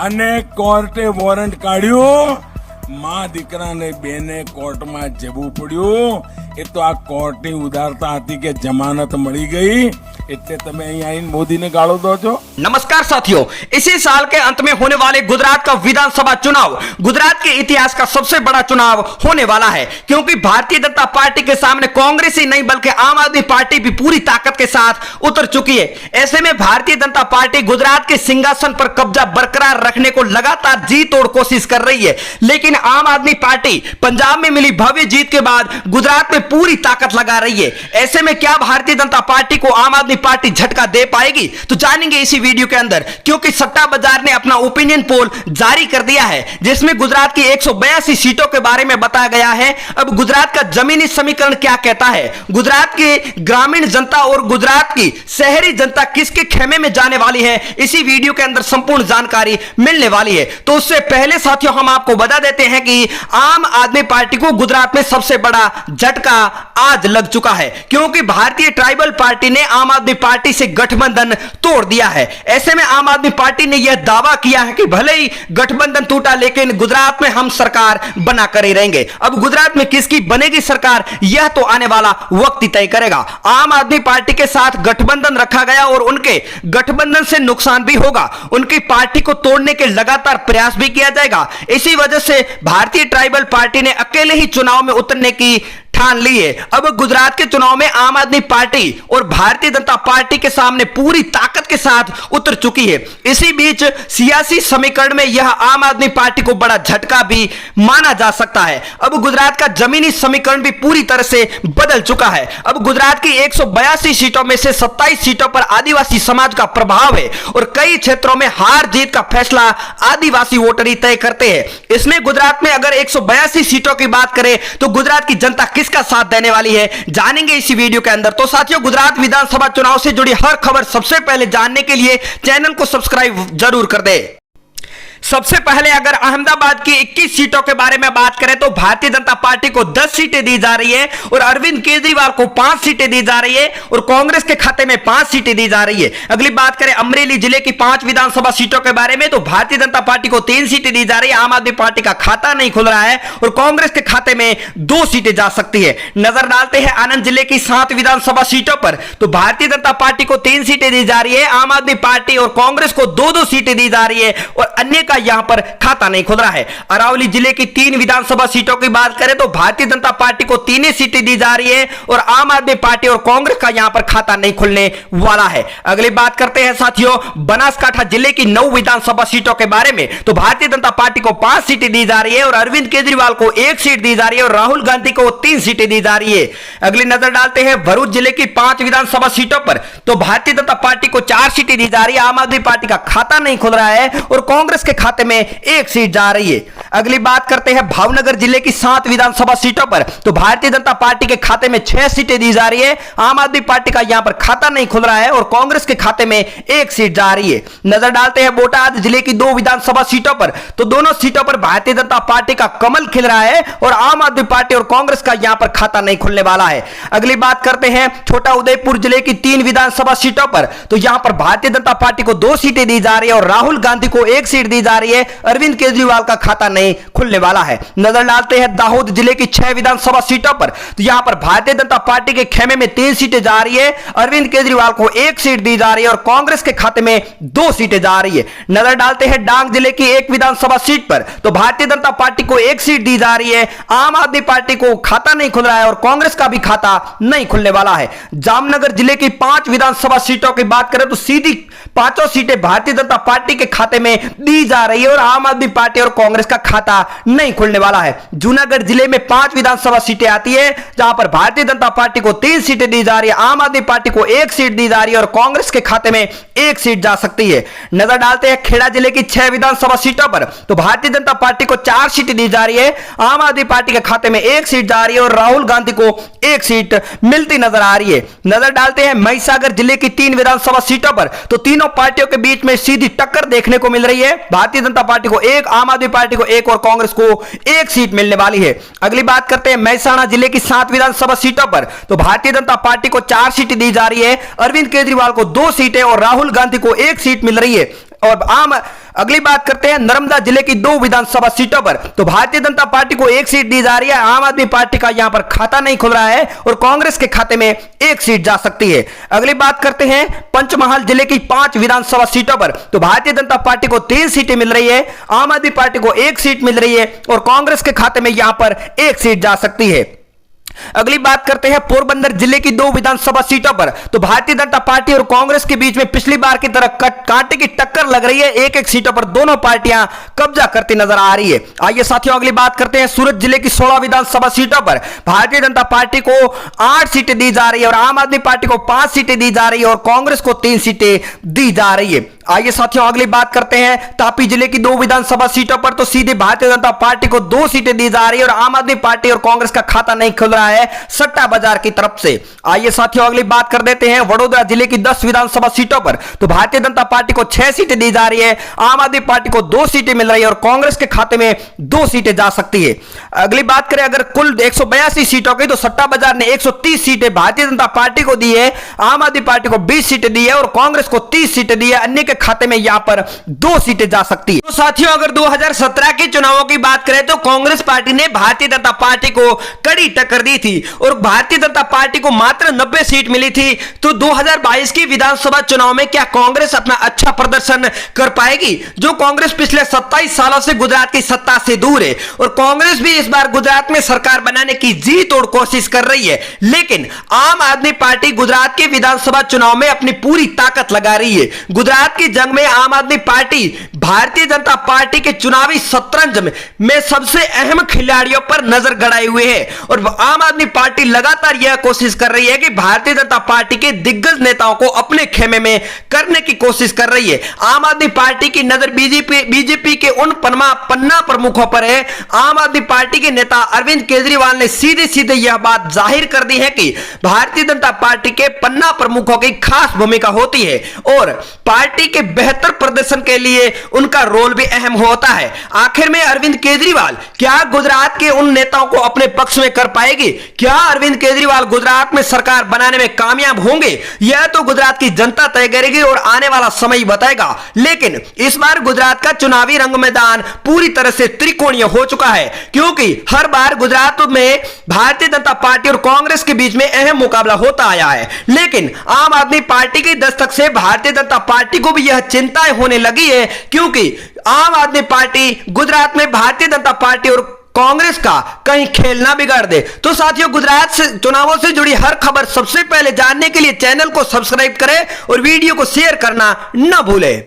અને કોર્ટે વોરંટ કાઢ્યું, માં દીકરાને બેને કોર્ટમાં જવું પડ્યું. એ તો આ કોર્ટની ઉદારતા હતી કે જમાનત મળી ગઈ એટલે તમે અહીં આવીને મોદીને ગાળો દો છો. नमस्कार साथियों, इसी साल के अंत में होने वाले गुजरात का विधानसभा चुनाव गुजरात के इतिहास का सबसे बड़ा चुनाव होने वाला है, क्योंकि भारतीय जनता पार्टी के सामने कांग्रेस ही नहीं बल्कि आम आदमी पार्टी भी पूरी ताकत के साथ उतर चुकी है. ऐसे में भारतीय जनता पार्टी गुजरात के सिंहासन पर कब्जा बरकरार रखने को लगातार जी तोड़ कोशिश कर रही है, लेकिन आम आदमी पार्टी पंजाब में मिली भव्य जीत के बाद गुजरात में पूरी ताकत लगा रही है. ऐसे में क्या भारतीय जनता पार्टी को आम आदमी पार्टी झटका दे पाएगी, तो जानेंगे इसी वीडियो के अंदर, क्योंकि सट्टा बाजार ने अपना ओपिनियन पोल जारी कर दिया है जिसमें गुजरात की 182 सीटों के बारे में बताया गया है. अब गुजरात का जमीनी समीकरण क्या कहता है, गुजरात की ग्रामीण जनता और गुजरात की शहरी जनता किसके खेमे में जाने वाली है, इसी वीडियो के अंदर संपूर्ण जानकारी मिलने वाली है. तो उससे पहले साथियों हम आपको बता देते हैं कि आम आदमी पार्टी को गुजरात में सबसे बड़ा झटका आज लग चुका है, क्योंकि भारतीय ट्राइबल पार्टी ने आम आदमी पार्टी से गठबंधन तोड़ दिया है. ऐसे में आम आदमी पार्टी ने यह दावा किया है कि भले ही गठबंधन टूटा लेकिन गुजरात में हम सरकार बनाकर ही रहेंगे. अब गुजरात में किसकी बनेगी सरकार, यह तो आने वाला वक्त ही तय करेगा. आम आदमी पार्टी के साथ गठबंधन रखा गया और उनके गठबंधन से नुकसान भी होगा. उनकी पार्टी को तोड़ने के लगातार प्रयास भी किया जाएगा. इसी वजह से भारतीय ट्राइबल पार्टी ने अकेले ही चुनाव में उतरने की ठान ली है. अब गुजरात के चुनाव में आम आदमी पार्टी और भारतीय जनता पार्टी के सामने पूरी ताकत के साथ उतर चुकी है. इसी बीच सियासी समीकरण में यह आम आदमी पार्टी को बड़ा झटका भी माना जा सकता है. अब गुजरात का जमीनी समीकरण भी पूरी तरह से बदल चुका है. अब गुजरात की 182 सीटों में से 27 सीटों पर आदिवासी समाज का प्रभाव है और कई क्षेत्रों में हार जीत का फैसला आदिवासी वोटर ही तय करते हैं. इसमें गुजरात में अगर 182 सीटों की बात करें तो गुजरात की जनता किसका साथ देने वाली है, जानेंगे इसी वीडियो के अंदर. तो साथियों, गुजरात विधानसभा चुनाव से जुड़ी हर खबर सबसे पहले जानने के लिए चैनल को सब्सक्राइब जरूर कर दें. सबसे पहले अगर अहमदाबाद की 21 सीटों के बारे में बात करें तो भारतीय जनता पार्टी को 10 सीटें दी जा रही है और अरविंद केजरीवाल को 5 सीटें दी जा रही है और कांग्रेस के खाते में 5 सीटें दी जा रही है. अगली बात करें अमरेली जिले की 5 विधानसभा सीटों के बारे में तो भारतीय जनता पार्टी को 3 सीटें दी जा रही है. आम आदमी पार्टी का खाता नहीं खुल रहा है और कांग्रेस के खाते में 2 सीटें जा सकती है. नजर डालते हैं आनंद जिले की 7 विधानसभा सीटों पर तो भारतीय जनता पार्टी को 3 सीटें दी जा रही है. आम आदमी पार्टी और कांग्रेस को 2-2 सीटें दी जा रही है और अन्य का यहां पर खाता नहीं खुल रहा है. अरावली जिले की 3 विधानसभा सीटों की बात करें तो भारतीय जनता पार्टी को 3 सीटें दी जा रही है और आम आदमी पार्टी और कांग्रेस का यहां पर खाता नहीं खुलने वाला है. अगली बात करते हैं साथियों बनासकांठा जिले की 9 विधानसभा सीटों के बारे में तो भारतीय जनता पार्टी को 5 सीटें दी जा रही है और अरविंद केजरीवाल को 1 सीट दी जा रही है और राहुल गांधी को 3 सीटें दी जा रही है. अगली नजर डालते हैं भरूच जिले की 5 विधानसभा सीटों पर तो भारतीय जनता पार्टी को 4 सीटें दी जा रही है. आम आदमी पार्टी का खाता नहीं खुल रहा है और कांग्रेस के खाते में 1 सीट जा रही है. अगली बात करते हैं भावनगर जिले की 7 विधानसभा सीटों पर तो भारतीय जनता पार्टी के खाते में 6 सीटें दी जा रही है. आम आदमी पार्टी का यहां पर खाता नहीं खुल रहा है और कांग्रेस के खाते में 1 सीट जा रही है. नजर डालते हैं बोटाद जिले की 2 विधानसभा सीटों पर तो दोनों सीटों पर भारतीय जनता पार्टी का कमल खिल रहा है और आम आदमी पार्टी और कांग्रेस का यहां पर खाता नहीं खुलने वाला है. अगली बात करते हैं छोटा उदयपुर जिले की 3 विधानसभा सीटों पर तो यहां पर भारतीय जनता पार्टी को 2 सीटें दी जा रही है और राहुल गांधी को 1 सीट दी जा रही है. अरविंद केजरीवाल का खाता नहीं खुलने वाला है. नजर डालते हैं दाहोद जिले की 6 विधानसभा सीटों पर तो यहां पर भारतीय जनता पार्टी के खेमे में 3 सीटें जा रही है. अरविंद केजरीवाल को 1 सीट दी जा रही है और कांग्रेस के खाते में 2 सीटें जा रही है. नजर डालते हैं डांग जिले की 1 विधानसभा सीट पर तो भारतीय जनता पार्टी को 1 सीट दी जा रही है. आम आदमी पार्टी को खाता नहीं खुल रहा है और कांग्रेस का भी खाता नहीं खुलने वाला है. जामनगर जिले की 5 विधानसभा सीटों की बात करें तो सीधी 5 सीटें भारतीय जनता पार्टी के खाते में दी जा रही है और आम आदमी पार्टी और कांग्रेस का खाता नहीं खुलने वाला है. जूनागढ़ जिले में 5 विधानसभा सीटें आती है जहां पर भारतीय जनता पार्टी को 3 सीटें दी जा रही है. आम आदमी पार्टी को 1 सीट दी जा रही है और कांग्रेस के खाते में 1 सीट जा सकती है. नजर डालते हैं खेड़ा जिले की 6 विधानसभा सीटों पर तो भारतीय जनता पार्टी को 4 सीटें दी जा रही है. आम आदमी पार्टी के खाते में 1 सीट जा रही है और राहुल गांधी को 1 सीट मिलती नजर आ रही है. नजर डालते हैं महिसागर जिले की 3 विधानसभा सीटों पर तो तीनों पार्टियों के बीच में सीधी टक्कर देखने को मिल रही है. भारतीय जनता पार्टी को 1, आम आदमी पार्टी को 1 और कांग्रेस को 1 सीट मिलने वाली है. अगली बात करते हैं मेहसाणा जिले की 7 विधानसभा सीटों पर तो भारतीय जनता पार्टी को 4 सीटें दी जा रही है. अरविंद केजरीवाल को 2 सीटें और राहुल गांधी को 1 सीट मिल रही है और आम अगली बात करते हैं नर्मदा जिले की 2 विधानसभा सीटों पर। तो भारतीय जनता पार्टी को 1 सीट दी जा रही है। आम आदमी पार्टी का यहां पर खाता नहीं खुल रहा है और कांग्रेस के खाते में 1 सीट जा सकती है। अगली बात करते हैं पंचमहाल जिले की 5 विधानसभा सीटों पर। तो भारतीय जनता पार्टी को 3 सीटें मिल रही है, आम आदमी पार्टी को 1 सीट मिल रही है और कांग्रेस के खाते में यहां पर 1 सीट जा सकती है। अगली बात करते हैं पोरबंदर जिले की 2 विधानसभा सीटों पर। तो भारतीय जनता पार्टी और कांग्रेस के बीच में पिछली बार की तरह कांटे की टक्कर लग रही है। 1-1 सीटों पर दोनों पार्टियां कब्जा करती नजर आ रही है। आइए साथियों अगली बात करते हैं सूरत जिले की 16 विधानसभा सीटों पर। भारतीय जनता पार्टी को 8 सीटें दी जा रही है और आम आदमी पार्टी को 5 सीटें दी जा रही है और कांग्रेस को 3 सीटें दी जा रही है। आइए साथियों अगली बात करते हैं तापी जिले की 2 विधानसभा सीटों पर। तो सीधे भारतीय जनता पार्टी को 2 सीटें दी जा रही है और आम आदमी पार्टी और कांग्रेस का खाता नहीं खुल रहा है सट्टा बाजार की तरफ से। आइए साथियों अगली बात कर देते हैं वडोदरा जिले की 10 विधानसभा सीटों पर। तो भारतीय जनता पार्टी को 6 सीटें दी जा रही है, आम आदमी पार्टी को 2 सीटें मिल रही है और कांग्रेस के खाते में 2 सीटें जा सकती है। अगली बात करें अगर कुल 182 सीटों की, तो सट्टा बाजार ने 130 सीटें भारतीय जनता पार्टी को दी है, आम आदमी पार्टी को 20 सीटें दी है और कांग्रेस को 30 सीटें दी है। अन्य के खाते में यहां पर 2 सीटें जा सकती है। तो साथियों अगर 2017 के चुनावों की बात करें तो कांग्रेस पार्टी ने भारतीय जनता पार्टी को कड़ी टक्कर दी थी और भारतीय जनता पार्टी को मात्र 90 सीट मिली थी। तो 2022 की विधानसभा चुनाव में क्या कांग्रेस अपना अच्छा प्रदर्शन कर पाएगी? जो कांग्रेस पिछले 27 सालों से गुजरात की सत्ता से दूर है और कांग्रेस भी इस बार गुजरात में सरकार बनाने की जी तोड़ कोशिश कर रही है, लेकिन आम आदमी पार्टी गुजरात के विधानसभा चुनाव में अपनी पूरी ताकत लगा रही है। गुजरात की जंग में आम आदमी पार्टी भारतीय जनता पार्टी के चुनावी शतरंज में सबसे अहम खिलाड़ियों पर नजर गड़ाए हुए है और आम आदमी पार्टी लगातार यह कोशिश कर रही है कि भारतीय जनता पार्टी के दिग्गज नेताओं को अपने खेमे में करने की कोशिश कर रही है। आम आदमी पार्टी की नजर बीजेपी के उन पन्ना प्रमुखों पर है। आम आदमी पार्टी के नेता अरविंद केजरीवाल ने सीधे सीधे यह बात जाहिर कर दी है कि भारतीय जनता पार्टी के पन्ना प्रमुखों की खास भूमिका होती है और पार्टी के बेहतर प्रदर्शन के लिए उनका रोल भी अहम होता है। आखिर में अरविंद केजरीवाल क्या गुजरात के उन नेताओं को अपने पक्ष में कर पाएगी? क्या अरविंद केजरीवाल गुजरात में सरकार बनाने में कामयाब होंगे? यह तो गुजरात की जनता तय करेगी और आने वाला समय बताएगा। लेकिन इस बार गुजरात का चुनावी रंग मैदान पूरी तरह से त्रिकोणीय हो चुका है, क्योंकि हर बार गुजरात में भारतीय जनता पार्टी और कांग्रेस के बीच में अहम मुकाबला होता आया है, लेकिन आम आदमी पार्टी की दस्तक से भारतीय जनता पार्टी को भी यह चिंताएं होने लगी है, क्योंकि आम आदमी पार्टी गुजरात में भारतीय जनता पार्टी और कांग्रेस का कहीं खेल ना बिगाड़ दे। तो साथियों गुजरात से चुनावों से जुड़ी हर खबर सबसे पहले जानने के लिए चैनल को सब्सक्राइब करें और वीडियो को शेयर करना ना भूलें।